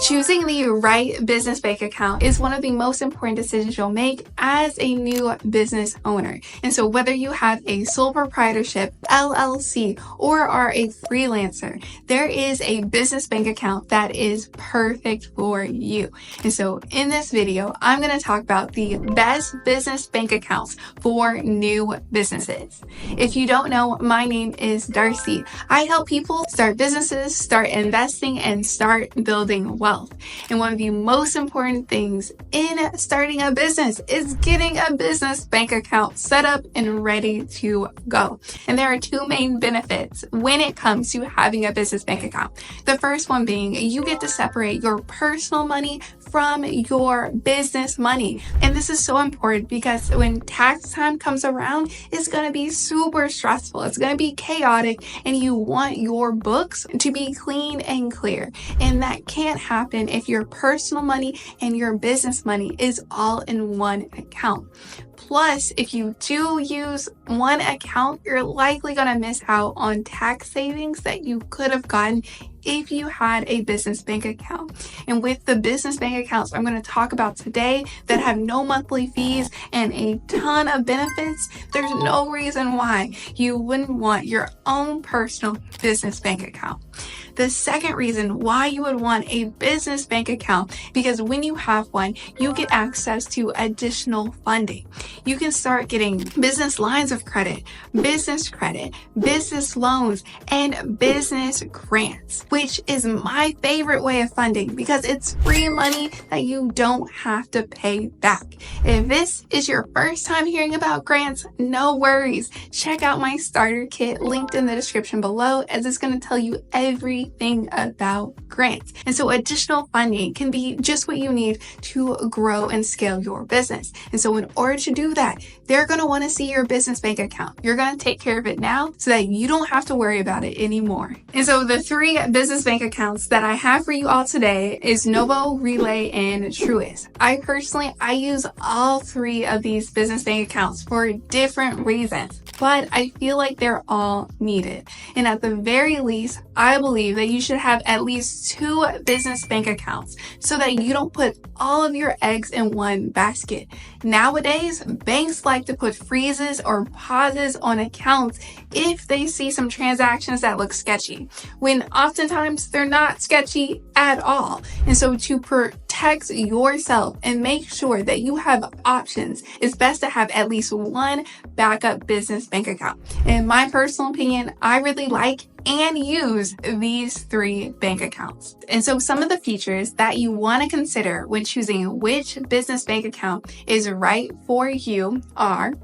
Choosing the right business bank account is one of the most important decisions you'll make as a new business owner. And so whether you have a sole proprietorship, LLC, or are a freelancer, there is a business bank account that is perfect for you. And so in this video, I'm going to talk about the best business bank accounts for new businesses. If you don't know, my name is Darcy. I help people start businesses, start investing, and start building wealth. And one of the most important things in starting a business is getting a business bank account set up and ready to go. And there are two main benefits when it comes to having a business bank account. The first one being you get to separate your personal money from your business money. And this is so important because when tax time comes around, it's going to be super stressful. It's going to be chaotic, and you want your books to be clean and clear. And that can't happen if your personal money and your business money is all in one account. Plus, if you do use one account, you're likely going to miss out on tax savings that you could have gotten if you had a business bank account. And with the business bank accounts I'm going to talk about today that have no monthly fees and a ton of benefits, there's no reason why you wouldn't want your own personal business bank account. The second reason why you would want a business bank account, because when you have one, you get access to additional funding. You can start getting business lines of credit, business loans, and business grants, which is my favorite way of funding because it's free money that you don't have to pay back. If this is your first time hearing about grants, no worries. Check out my starter kit linked in the description below, as it's going to tell you everything about grants. And so additional funding can be just what you need to grow and scale your business. And so in order to do that, they're going to want to see your business bank account. You're going to take care of it now so that you don't have to worry about it anymore. And so the three business bank accounts that I have for you all today is Novo, Relay, and Truist. I use all three of these business bank accounts for different reasons, but I feel like they're all needed. And at the very least, I believe that you should have at least two business bank accounts so that you don't put all of your eggs in one basket. Nowadays, banks like to put freezes or pauses on accounts if they see some transactions that look sketchy, when oftentimes they're not sketchy at all. And so to protect yourself and make sure that you have options, it's best to have at least one backup business bank account. In my personal opinion, I really like and use these three bank accounts. And so some of the features that you want to consider when choosing which business bank account is right for you are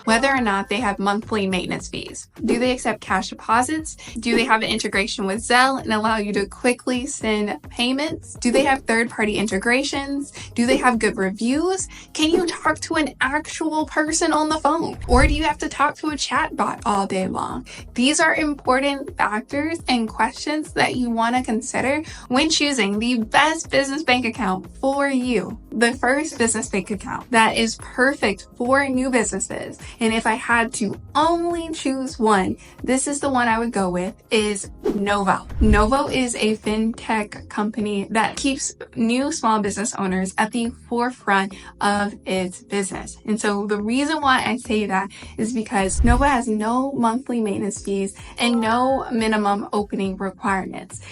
whether or not they have monthly maintenance fees. Do they accept cash deposits? Do they have an integration with Zelle and allow you to quickly send payments? Do they have third-party integrations? Do they have good reviews? Can you talk to an actual person on the phone? Or do you have to talk to a chatbot all day long? These are important factors and questions that you want to consider when choosing the best business bank account for you. The first business bank account that is perfect for new businesses, and if I had to only choose one, this is the one I would go with, is Novo. Novo is a fintech company that keeps new small business owners at the forefront of its business. And so the reason why I say that is because Novo has no monthly maintenance fees and no minimum opening requirements.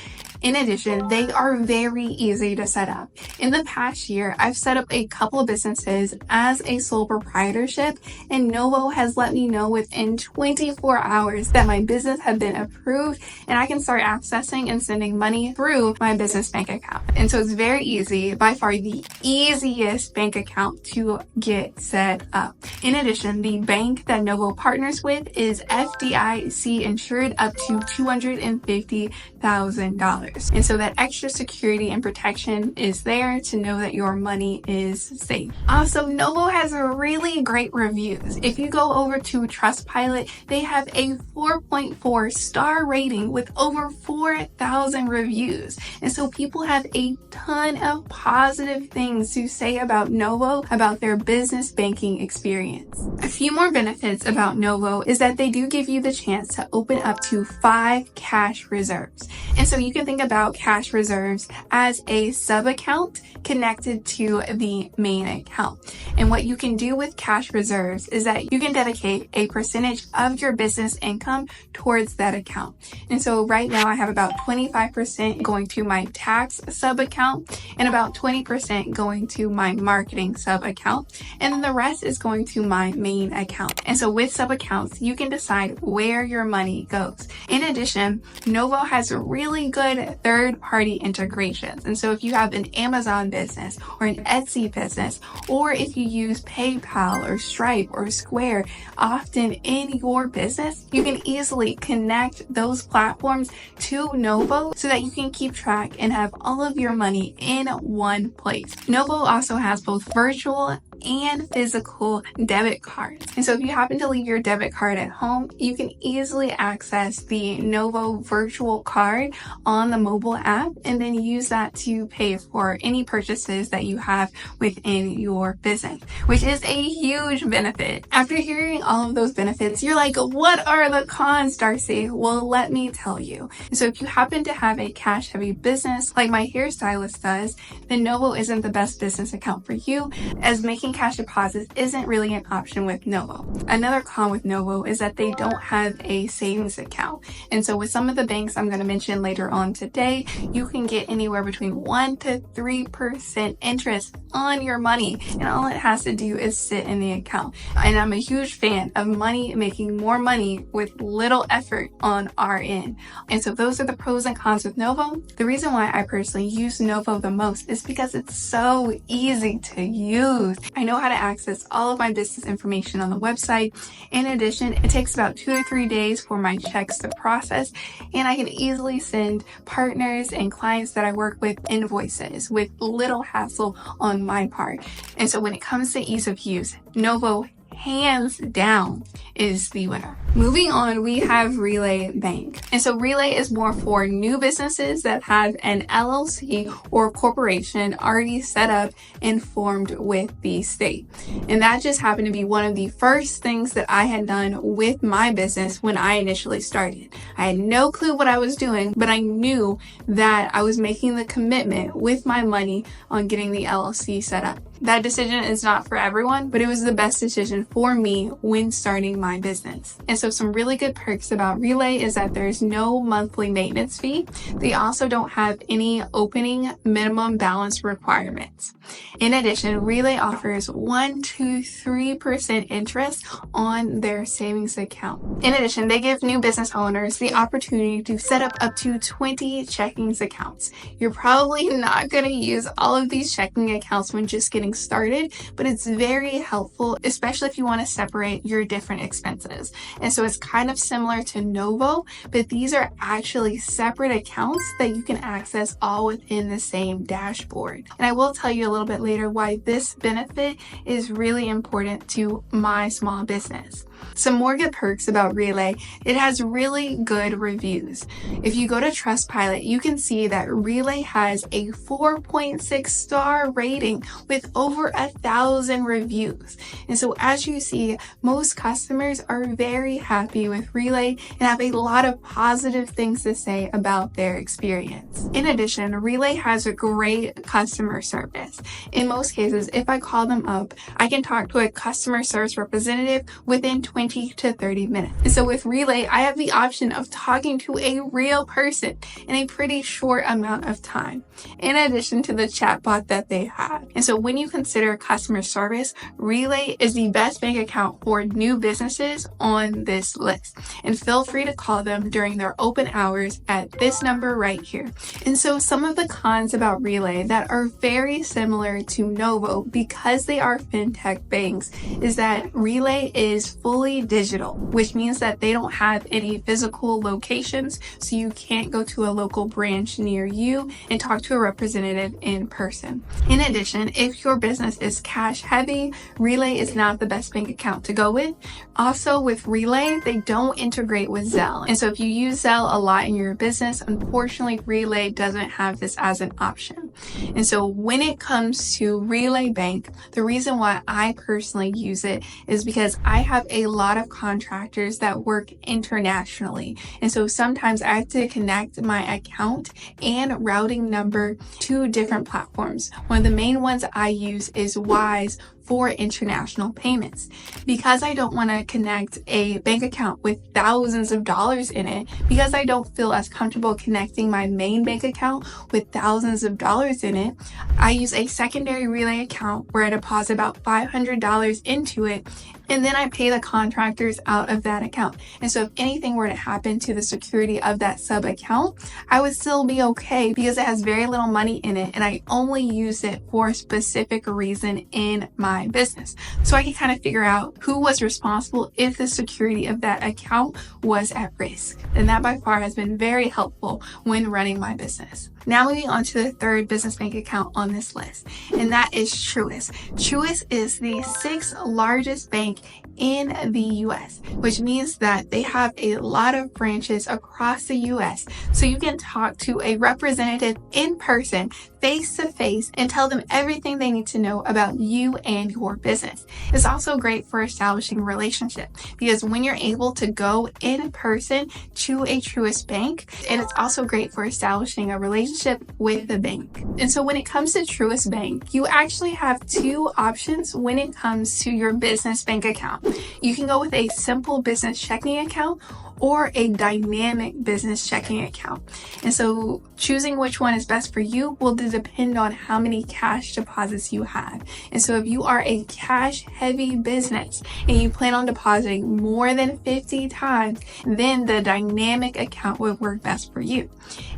In addition, they are very easy to set up. In the past year, I've set up a couple of businesses as a sole proprietorship, and Novo has let me know within 24 hours that my business had been approved and I can start accessing and sending money through my business bank account. And so it's very easy, by far the easiest bank account to get set up. In addition, the bank that Novo partners with is FDIC insured up to $250,000. And so that extra security and protection is there to know that your money is safe. Also, Novo has really great reviews. If you go over to Trustpilot, they have a 4.4 star rating with over 4,000 reviews. And so people have a ton of positive things to say about Novo, about their business banking experience. A few more benefits about Novo is that they do give you the chance to open up to 5 cash reserves. And so you can think think about cash reserves as a sub-account connected to the main account. And what you can do with cash reserves is that you can dedicate a percentage of your business income towards that account. And so right now I have about 25% going to my tax sub-account and about 20% going to my marketing sub-account. And then the rest is going to my main account. And so with sub-accounts, you can decide where your money goes. In addition, Novo has really good third-party integrations. And so if you have an Amazon business or an Etsy business, or if you use PayPal or Stripe or Square often in your business, you can easily connect those platforms to Novo so that you can keep track and have all of your money in one place. Novo also has both virtual and physical debit cards. And so if you happen to leave your debit card at home, you can easily access the Novo virtual card on the mobile app and then use that to pay for any purchases that you have within your business, which is a huge benefit. After hearing all of those benefits, you're like, what are the cons, Darcy? Well, let me tell you. So if you happen to have a cash heavy business like my hairstylist does, then Novo isn't the best business account for you, as making cash deposits isn't really an option with Novo. Another con with Novo is that they don't have a savings account. And so with some of the banks I'm going to mention later on today, you can get anywhere between 1 to 3% interest on your money. And all it has to do is sit in the account. And I'm a huge fan of money making more money with little effort on our end. And so those are the pros and cons with Novo. The reason why I personally use Novo the most is because it's so easy to use. I know how to access all of my business information on the website. In addition, it takes about 2 to 3 days for my checks to process, and I can easily send partners and clients that I work with invoices with little hassle on my part. And so when it comes to ease of use, Novo hands down is the winner. Moving on, we have Relay Bank. And so Relay is more for new businesses that have an LLC or corporation already set up and formed with the state. And that just happened to be one of the first things that I had done with my business when I initially started. I had no clue what I was doing, but I knew that I was making the commitment with my money on getting the LLC set up. That decision is not for everyone, but it was the best decision for me when starting my business. And so some really good perks about Relay is that there's no monthly maintenance fee. They also don't have any opening minimum balance requirements. In addition, Relay offers 1 to 3% interest on their savings account. In addition, they give new business owners the opportunity to set up to 20 checking accounts. You're probably not going to use all of these checking accounts when just getting started, but it's very helpful, especially if you want to separate your different expenses. And so it's kind of similar to Novo, but these are actually separate accounts that you can access all within the same dashboard. And I will tell you a little bit later why this benefit is really important to my small business. Some more good perks about Relay: it has really good reviews. If you go to Trustpilot, you can see that Relay has a 4.6 star rating with over 1,000 reviews. And so as you see, most customers are very happy with Relay and have a lot of positive things to say about their experience. In addition, Relay has a great customer service. In most cases, if I call them up, I can talk to a customer service representative within 20 to 30 minutes. And so with Relay, I have the option of talking to a real person in a pretty short amount of time, in addition to the chatbot that they have. And so when you consider customer service, Relay is the best bank account for new businesses on this list. And feel free to call them during their open hours at this number right here. And so some of the cons about Relay that are very similar to Novo because they are fintech banks is that Relay is fully digital, which means that they don't have any physical locations, so you can't go to a local branch near you and talk to a representative in person. In addition, if your your business is cash heavy, Relay is not the best bank account to go with. Also with Relay, they don't integrate with Zelle. And so if you use Zelle a lot in your business, unfortunately, Relay doesn't have this as an option. And so when it comes to Relay Bank, the reason why I personally use it is because I have a lot of contractors that work internationally. And so sometimes I have to connect my account and routing number to different platforms. One of the main ones I use is Wise for international payments. Because I don't want to connect a bank account with thousands of dollars in it, because I don't feel as comfortable connecting my main bank account with thousands of dollars in it, I use a secondary Relay account where I deposit about $500 into it, and then I pay the contractors out of that account. And so if anything were to happen to the security of that sub account, I would still be okay because it has very little money in it and I only use it for a specific reason in my business. So I can kind of figure out who was responsible if the security of that account was at risk. And that by far has been very helpful when running my business. Now moving on to the third business bank account on this list, and that is Truist. Truist is the 6th largest bank in the US, which means that they have a lot of branches across the US. So you can talk to a representative in person, face to face, and tell them everything they need to know about you and your business. It's also great for establishing a relationship because when you're able to go in person to a Truist bank, and it's also great for establishing a relationship with the bank. And so when it comes to Truist Bank, you actually have two options when it comes to your business bank account. You can go with a simple business checking account or a dynamic business checking account. And so choosing which one is best for you will depend on how many cash deposits you have. And so if you are a cash heavy business and you plan on depositing more than 50 times, then the dynamic account would work best for you.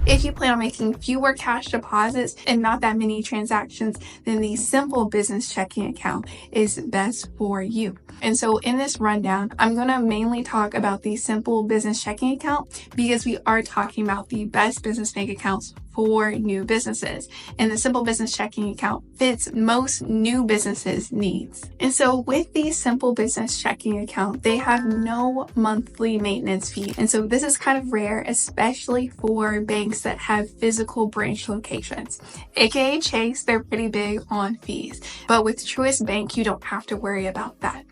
If you plan on making fewer cash deposits and not that many transactions, then the simple business checking account is best for you. And so in this rundown, I'm going to mainly talk about the simple business checking account because we are talking about the best business bank accounts for new businesses. And the simple business checking account fits most new businesses' needs. And so with the simple business checking account, they have no monthly maintenance fee. And so this is kind of rare, especially for banks that have physical branch locations. AKA Chase, they're pretty big on fees. But with Truist Bank, you don't have to worry about that.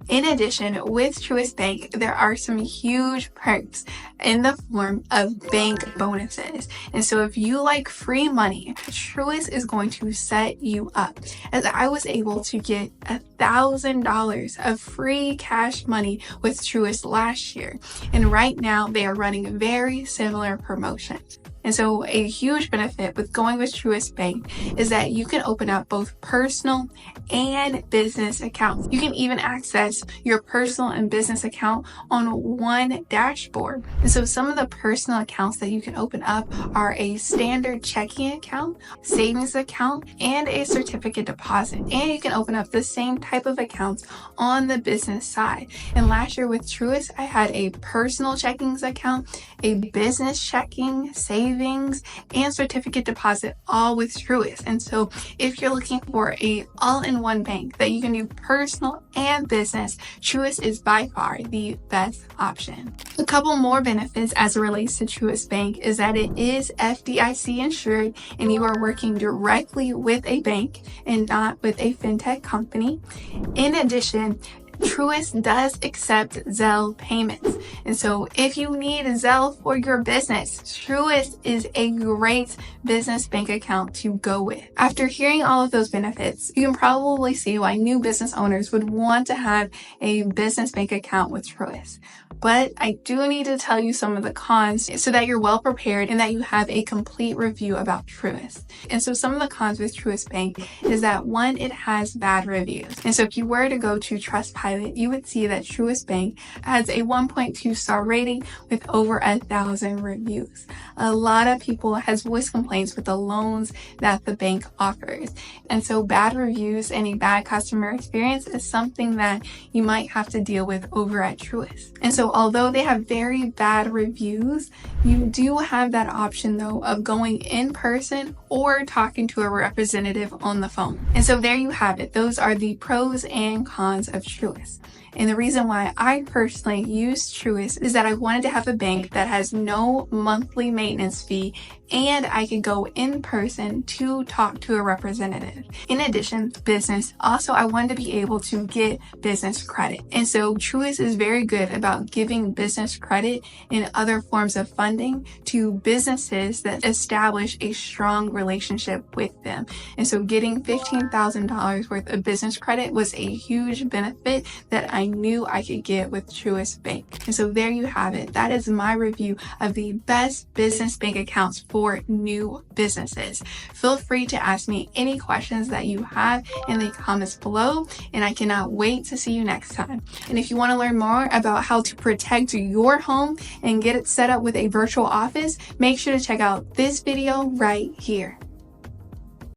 In addition, with Truist Bank, there are some huge perks in the form of bank bonuses. And so if you like free money, Truist is going to set you up. As I was able to get $1,000 of free cash money with Truist last year. And right now they are running very similar promotions. And so a huge benefit with going with Truist Bank is that you can open up both personal and business accounts. You can even access your personal and business account on one dashboard. And so some of the personal accounts that you can open up are a standard checking account, savings account, and a certificate deposit. And you can open up the same type of accounts on the business side. And last year with Truist, I had a personal checkings account, a business checking, savings, and certificate deposit all with Truist. And so if you're looking for a all-in-one bank that you can do personal and business, Truist is by far the best option. A couple more benefits as it relates to Truist Bank is that it is FDIC insured and you are working directly with a bank and not with a fintech company. In addition, Truist does accept Zelle payments. And so if you need Zelle for your business, Truist is a great business bank account to go with. After hearing all of those benefits, you can probably see why new business owners would want to have a business bank account with Truist. But I do need to tell you some of the cons so that you're well prepared and that you have a complete review about Truist. And so some of the cons with Truist Bank is that one, it has bad reviews. And so if you were to go to Trustpilot, you would see that Truist Bank has a 1.2 star rating with over 1,000 reviews. A lot of people has voiced complaints with the loans that the bank offers. And so bad reviews and a bad customer experience is something that you might have to deal with over at Truist. And so So although they have very bad reviews, you do have that option though of going in person or talking to a representative on the phone. And so there you have it. Those are the pros and cons of Truist. And the reason why I personally use Truist is that I wanted to have a bank that has no monthly maintenance fee and I could go in person to talk to a representative. In addition, business, also I wanted to be able to get business credit. And so Truist is very good about giving business credit and other forms of funding to businesses that establish a strong relationship with them. And so getting $15,000 worth of business credit was a huge benefit that I knew I could get with Truist Bank. And so there you have it. That is my review of the best business bank accounts for new businesses. Feel free to ask me any questions that you have in the comments below, and I cannot wait to see you next time. And if you want to learn more about how to protect your home and get it set up with a virtual office, make sure to check out this video right here.